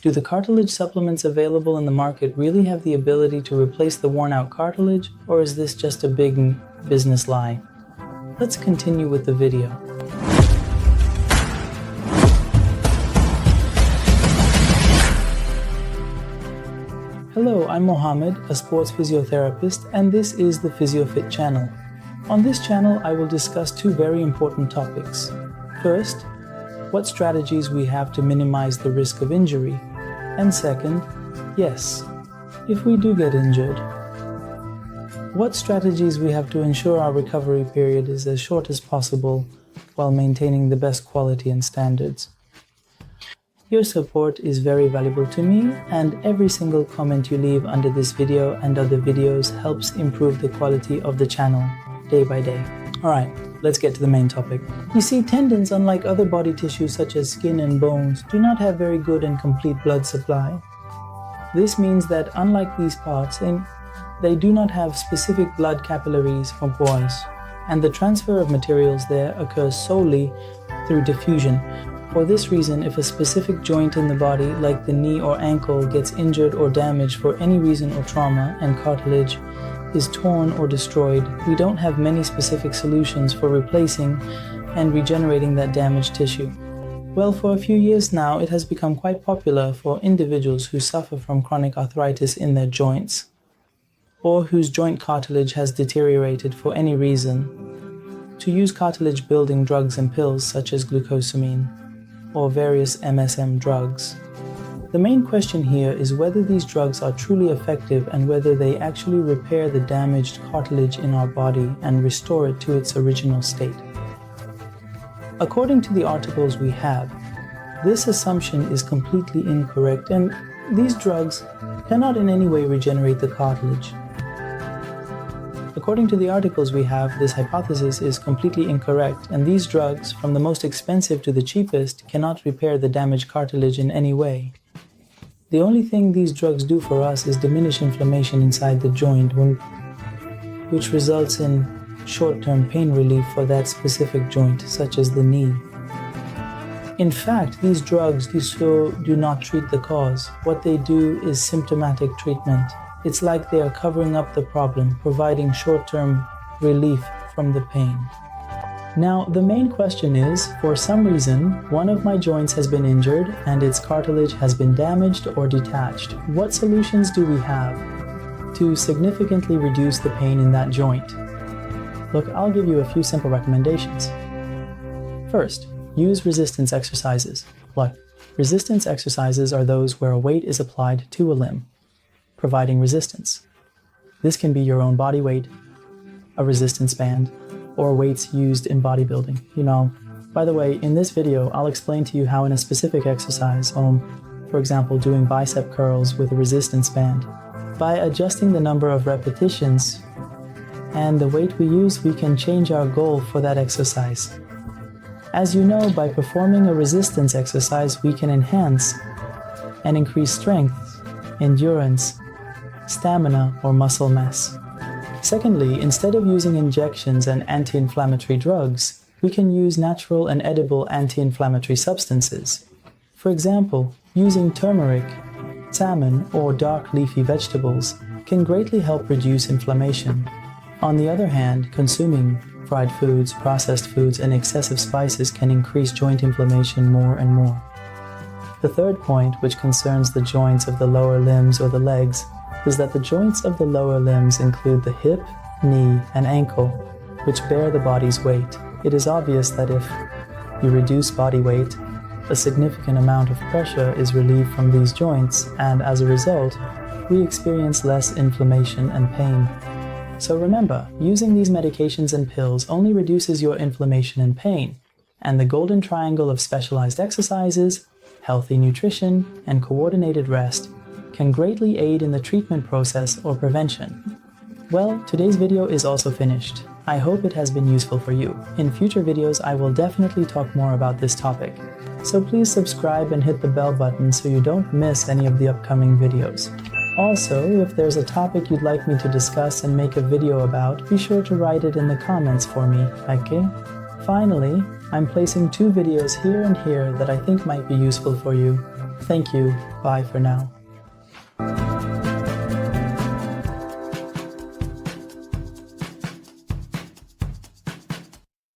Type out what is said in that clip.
Do the cartilage supplements available in the market really have the ability to replace the worn-out cartilage, or is this just a big business lie? Let's continue with the video. Hello, I'm Mohammed, a sports physiotherapist, and this is the PhysioFit channel. On this channel, I will discuss two very important topics. First, what strategies we have to minimize the risk of injury. And second, yes, if we do get injured, what strategies we have to ensure our recovery period is as short as possible while maintaining the best quality and standards. Your support is very valuable to me, and every single comment you leave under this video and other videos helps improve the quality of the channel day by day. Alright, let's get to the main topic. You see, tendons, unlike other body tissues such as skin and bones, do not have very good and complete blood supply. This means that unlike these parts, they do not have specific blood capillaries or pores, and the transfer of materials there occurs solely through diffusion. For this reason, if a specific joint in the body, like the knee or ankle, gets injured or damaged for any reason or trauma, and cartilage is torn or destroyed, we don't have many specific solutions for replacing and regenerating that damaged tissue. Well, for a few years now, it has become quite popular for individuals who suffer from chronic arthritis in their joints, or whose joint cartilage has deteriorated for any reason, to use cartilage-building drugs and pills such as GLUCOSAMINE, or various MSM drugs. The main question here is whether these drugs are truly effective and whether they actually repair the damaged cartilage in our body and restore it to its original state. According to the articles we have, this assumption is completely incorrect, and these drugs cannot in any way regenerate the cartilage. According to the articles we have, this hypothesis is completely incorrect, and these drugs, from the most expensive to the cheapest, cannot repair the damaged cartilage in any way. The only thing these drugs do for us is diminish inflammation inside the joint, which results in short-term pain relief for that specific joint, such as the knee. In fact, these drugs do not treat the cause. What they do is symptomatic treatment. It's like they are covering up the problem, providing short-term relief from the pain. Now, the main question is, for some reason, one of my joints has been injured and its cartilage has been damaged or detached. What solutions do we have to significantly reduce the pain in that joint? Look, I'll give you a few simple recommendations. First, use resistance exercises. Look, resistance exercises are those where a weight is applied to a limb, providing resistance. This can be your own body weight, a resistance band, or weights used in bodybuilding. By the way, in this video, I'll explain to you how in a specific exercise, for example, doing bicep curls with a resistance band, by adjusting the number of repetitions and the weight we use, we can change our goal for that exercise. As you know, by performing a resistance exercise, we can enhance and increase strength, endurance, stamina, or muscle mass. Secondly, instead of using injections and anti-inflammatory drugs, we can use natural and edible anti-inflammatory substances. For example, using turmeric, salmon, or dark leafy vegetables can greatly help reduce inflammation. On the other hand, consuming fried foods, processed foods, and excessive spices can increase joint inflammation more and more. The third point, which concerns the joints of the lower limbs or the legs, is that the joints of the lower limbs include the hip, knee, and ankle, which bear the body's weight. It is obvious that if you reduce body weight, a significant amount of pressure is relieved from these joints, and as a result, we experience less inflammation and pain. So remember, using these medications and pills only reduces your inflammation and pain, and the golden triangle of specialized exercises, healthy nutrition, and coordinated rest can greatly aid in the treatment process or prevention. Well, today's video is also finished. I hope it has been useful for you. In future videos, I will definitely talk more about this topic. So please subscribe and hit the bell button so you don't miss any of the upcoming videos. Also, if there's a topic you'd like me to discuss and make a video about, be sure to write it in the comments for me, okay? Finally, I'm placing 2 videos here and here that I think might be useful for you. Thank you. Bye for now.